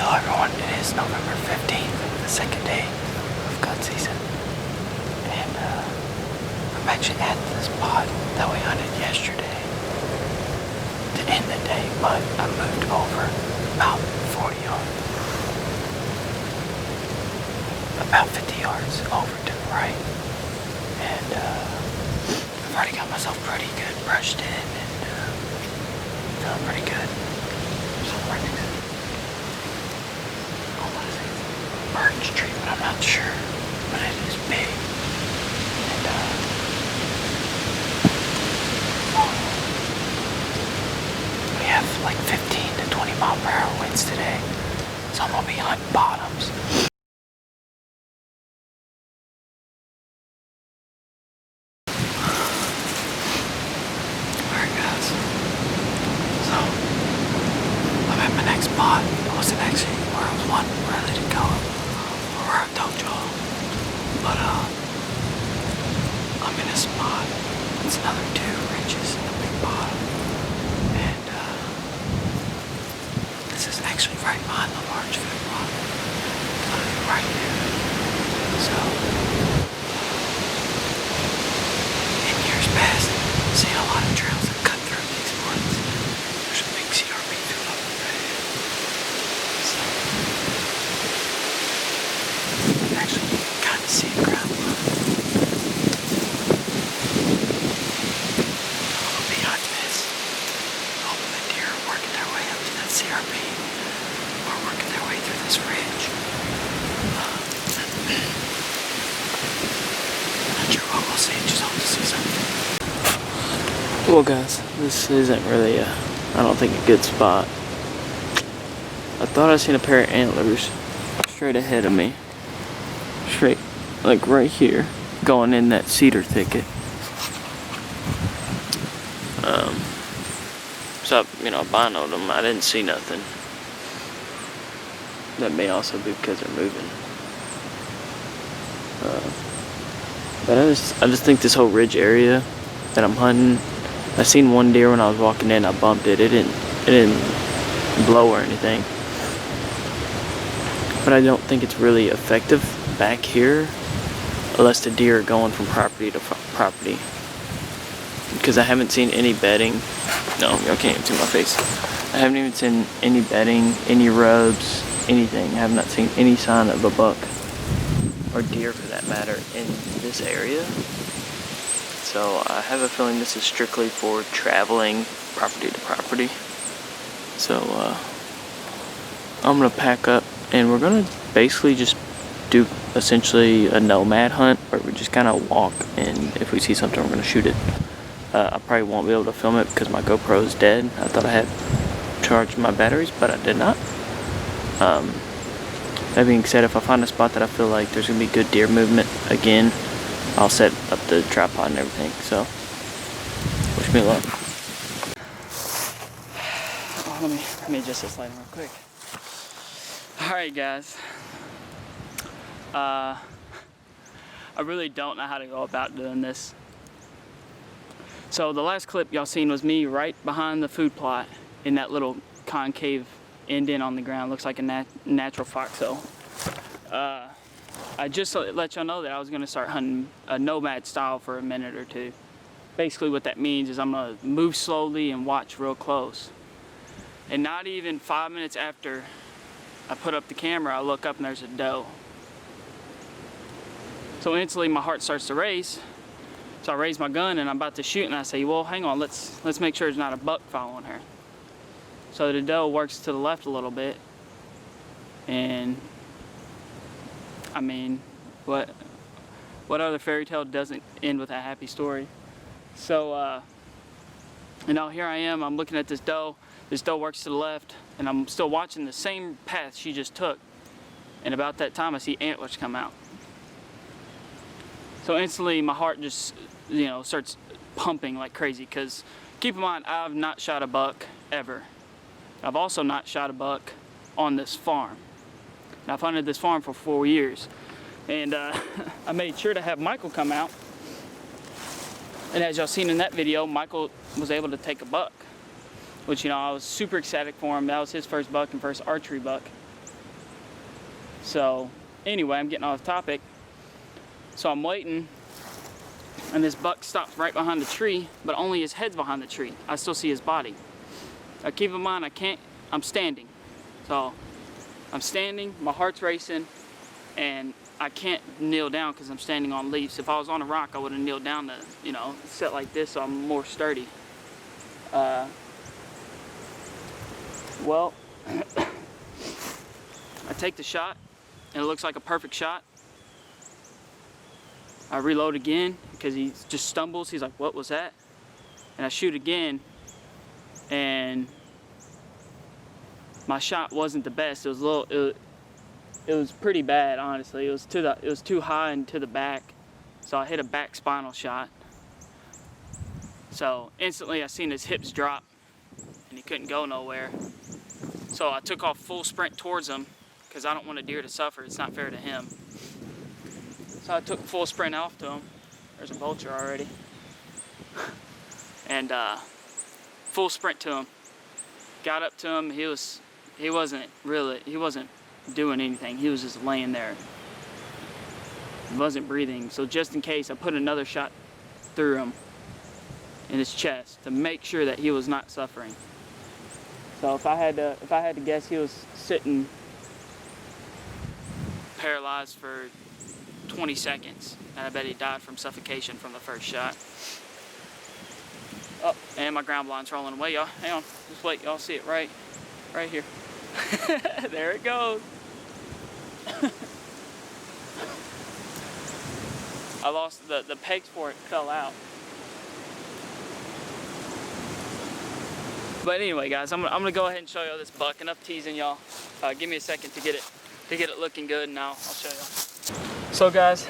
Hello everyone, it is November 15th, the second day of gun season. And I'm actually at the spot that we hunted yesterday to end the day, but I moved over about 40 yards. About 50 yards over to the right. And I've already got myself pretty good brushed in and feeling pretty good. Something right next to me. Birch tree, but I'm not sure, but it is big. And we have like 15 to 20 mile per hour winds today, so I'm gonna be hunting bottoms. Alright guys, so I'm at my next spot. It wasn't actually where I was wanting, where I let it go. I told y'all, but I'm in a spot. It's another 2 ridges in the big bottom, and this is actually right behind the large food plot, literally right there. So, in years past, I've seen a lot of trails that cut through these woods. There's a big CRP field up there. So, actually, you can kind of see the ground below. I'll be on this. Hoping the deer are working their way up to that CRP or working their way through this ridge. Not sure what we'll see, just hope to see something. Well guys, this isn't really I don't think a good spot. I thought I seen a pair of antlers straight ahead of me. Straight, like right here, going in that cedar thicket. So, I binoed them. I didn't see nothing. That may also be because they're moving. But I just think this whole ridge area that I'm hunting, I seen one deer when I was walking in. I bumped it. It didn't blow or anything. But I don't think it's really effective back here unless the deer are going from property to property, because I haven't seen any bedding. No, y'all can't even see my face. I haven't even seen any bedding, any rubs, anything. I have not seen any sign of a buck or deer for that matter in this area. So I have a feeling this is strictly for traveling property to property. So I'm gonna pack up and we're gonna basically just do essentially a nomad hunt where we just kind of walk, and if we see something we're going to shoot it. I probably won't be able to film it because my GoPro is dead. I thought I had charged my batteries, but I did not. That being said, if I find a spot that I feel like there's going to be good deer movement again, I'll set up the tripod and everything. So wish me luck. Oh, let me adjust this lighting real quick. Alright guys, I really don't know how to go about doing this. So the last clip y'all seen was me right behind the food plot in that little concave indent on the ground. Looks like a natural foxhole. I just let y'all know that I was going to start hunting a nomad style for a minute or two. Basically what that means is I'm going to move slowly and watch real close. And not even 5 minutes after I put up the camera, I look up and there's a doe. So instantly my heart starts to race. So I raise my gun and I'm about to shoot, and I say, well, hang on, let's make sure there's not a buck following her. So the doe works to the left a little bit, and I mean, what other fairy tale doesn't end with a happy story? So and now here I am, I'm looking at this doe. This doe works to the left, and I'm still watching the same path she just took. And about that time, I see antlers come out. So instantly, my heart just, starts pumping like crazy. Because keep in mind, I've not shot a buck ever. I've also not shot a buck on this farm. And I've hunted this farm for 4 years. And I made sure to have Michael come out. And as y'all seen in that video, Michael was able to take a buck. Which, I was super ecstatic for him. That was his first buck and first archery buck. So anyway, I'm getting off topic. So I'm waiting, and this buck stops right behind the tree, but only his head's behind the tree. I still see his body. Now keep in mind, I'm standing. So I'm standing, my heart's racing, and I can't kneel down because I'm standing on leaves. If I was on a rock, I would have kneeled down to, you know, sit like this so I'm more sturdy. Well, I take the shot, and it looks like a perfect shot. I reload again because he just stumbles. He's like, "What was that?" And I shoot again, and my shot wasn't the best. It was a little. It was pretty bad, honestly. It was too high and to the back, so I hit a back spinal shot. So instantly, I seen his hips drop, and he couldn't go nowhere. So I took off full sprint towards him because I don't want a deer to suffer. It's not fair to him. So I took full sprint off to him. There's a vulture already. And full sprint to him. Got up to him. He wasn't doing anything. He was just laying there. He wasn't breathing. So just in case, I put another shot through him in his chest to make sure that he was not suffering. So if I had to guess, he was sitting paralyzed for 20 seconds, and I bet he died from suffocation from the first shot. Oh, and my ground blind's rolling away, y'all. Hang on, just wait, y'all see it right here. There it goes. I lost the pegs for it, fell out. But anyway, guys, I'm gonna go ahead and show y'all this buck. Enough teasing, y'all. Give me a second to get it looking good, and I'll show y'all. So, guys,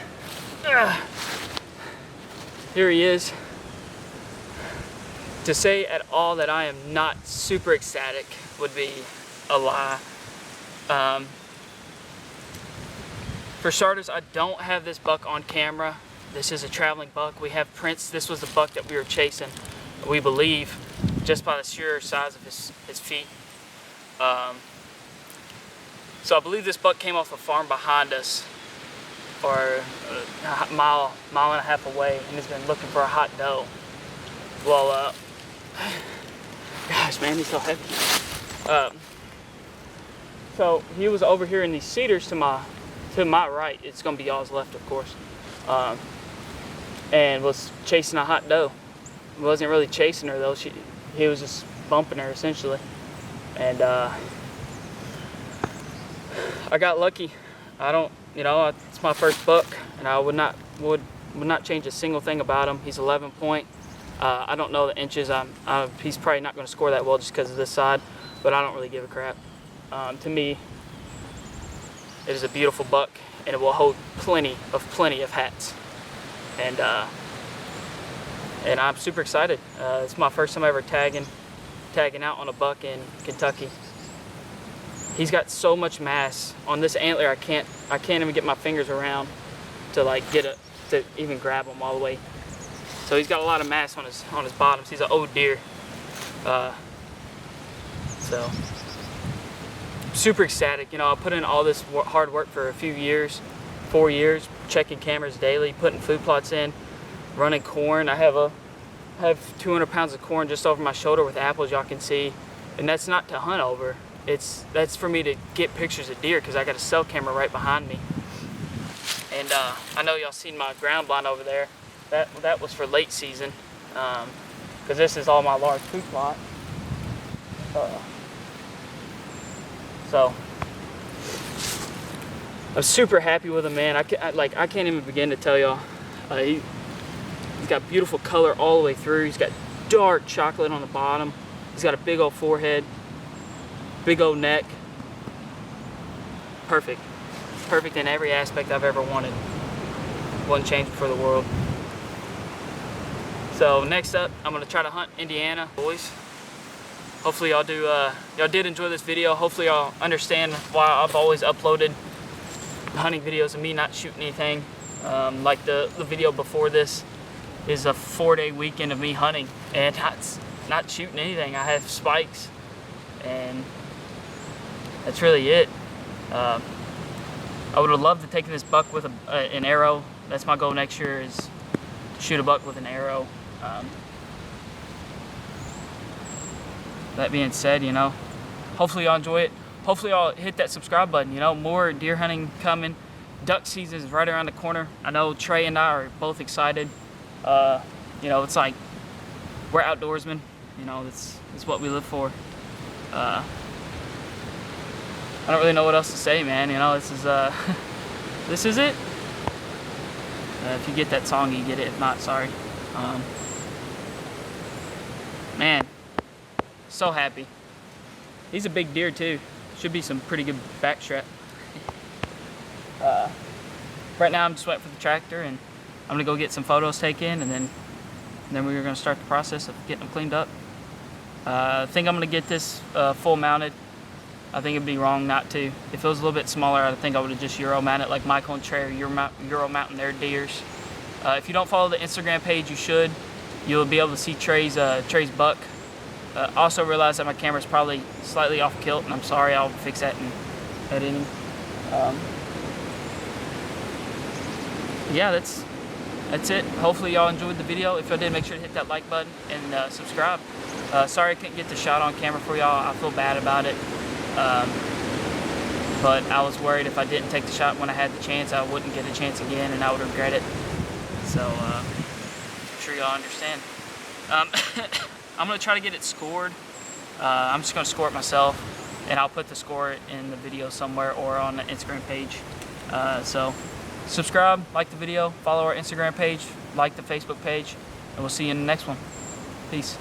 here he is. To say at all that I am not super ecstatic would be a lie. For starters, I don't have this buck on camera. This is a traveling buck. We have prints. This was the buck that we were chasing, we believe, just by the sheer size of his feet. So I believe this buck came off a farm behind us, or a mile and a half away, and has been looking for a hot doe. Well, gosh, man, he's so heavy. So he was over here in these cedars to my right. It's gonna be y'all's left, of course, and was chasing a hot doe. He wasn't really chasing her though. He was just bumping her essentially, and I got lucky. It's my first buck, and I would not change a single thing about him. He's 11 point. I don't know the inches. He's probably not going to score that well just because of this side, but I don't really give a crap. To me, it is a beautiful buck, and it will hold plenty of hats. And I'm super excited. It's my first time ever tagging out on a buck in Kentucky. He's got so much mass on this antler. I can't even get my fingers around to to even grab him all the way. So he's got a lot of mass on his bottoms. He's an old deer. So super ecstatic. I put in all this hard work for a few years, 4 years, checking cameras daily, putting food plots in, running corn. I have 200 pounds of corn just over my shoulder with apples, y'all can see, and that's not to hunt over. That's for me to get pictures of deer because I got a cell camera right behind me. And I know y'all seen my ground blind over there. That was for late season, because this is all my large food plot. So I'm super happy with him, man. I can't even begin to tell y'all. He's got beautiful color all the way through. He's got dark chocolate on the bottom. He's got a big old forehead, big old neck. Perfect in every aspect I've ever wanted. Wouldn't change it for the world. So next up, I'm gonna try to hunt Indiana, boys. Hopefully y'all did enjoy this video. Hopefully y'all understand why I've always uploaded hunting videos of me not shooting anything. Like the video before this is a 4-day weekend of me hunting and not shooting anything. I have spikes, and that's really it. I would have loved to take this buck with an arrow. That's my goal next year, is to shoot a buck with an arrow. That being said, you know, hopefully y'all enjoy it. Hopefully y'all hit that subscribe button. You know, more deer hunting coming. Duck season is right around the corner. I know Trey and I are both excited. You know, it's like we're outdoorsmen. You know, it's what we live for. I don't really know what else to say, man. You know, this is this is it. If you get that song, you get it. If not, sorry. Man, so happy. He's a big deer too. Should be some pretty good backstrap. Right now I'm just waiting for the tractor, and I'm gonna go get some photos taken, and then we're gonna start the process of getting them cleaned up. I think I'm gonna get this full mounted. I think it'd be wrong not to. If it was a little bit smaller, I think I would have just Euro mounted like Michael and Trey are Euro mounting their deers. If you don't follow the Instagram page, you should. You'll be able to see Trey's buck. Also realize that my camera's probably slightly off kilt, and I'm sorry. I'll fix that in editing. Yeah, that's it. Hopefully y'all enjoyed the video. If y'all did, make sure to hit that like button and subscribe. Sorry I couldn't get the shot on camera for y'all. I feel bad about it. But I was worried if I didn't take the shot when I had the chance, I wouldn't get a chance again, and I would regret it. So I'm sure y'all understand. I'm gonna try to get it scored. I'm just gonna score it myself, and I'll put the score in the video somewhere or on the Instagram page. So subscribe, like the video, follow our Instagram page, like the Facebook page, and we'll see you in the next one. Peace.